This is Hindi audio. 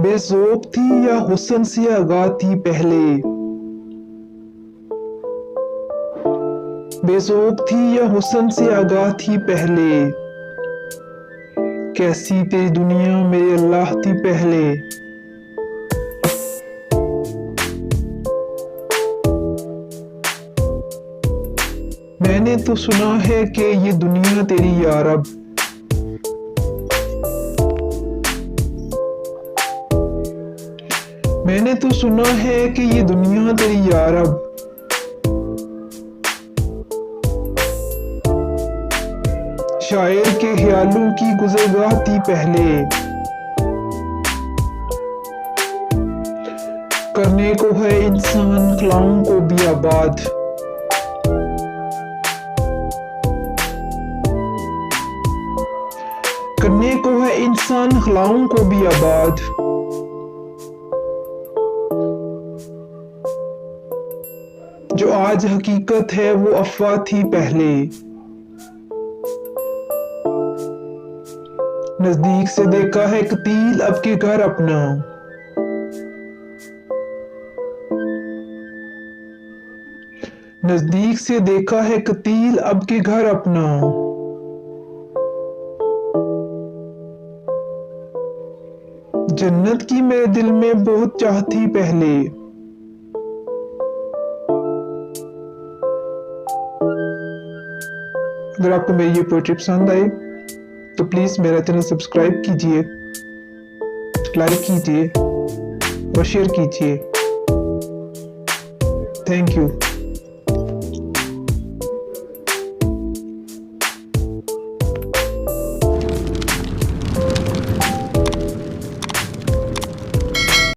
बेज़ौक़ थी या हुस्न से आगाह थी पहले, बेज़ौक़ थी या हुस्न से आगाह थी पहले, कैसी तेरी दुनिया मेरे अल्लाह थी पहले। मैंने तो सुना है कि ये दुनिया तेरी या रब, मैंने तो सुना है कि ये दुनिया तेरी या रब, शायर के ख्यालों की गुज़रगाह थी पहले, करने को है इंसान ख्यालों को भी आबाद, करने को है इंसान ख्यालों को भी आबाद। जो आज हकीकत है वो अफवाह थी पहले, नजदीक से देखा है कतील अब के घर अपना, नजदीक से देखा है कतील अब के घर अपना। जन्नत की मेरे दिल में बहुत चाह थी पहले, अगर आपको मेरी ये पोएट्री पसंद आई तो प्लीज़ मेरा चैनल सब्सक्राइब कीजिए, लाइक कीजिए और शेयर कीजिए। Thank you.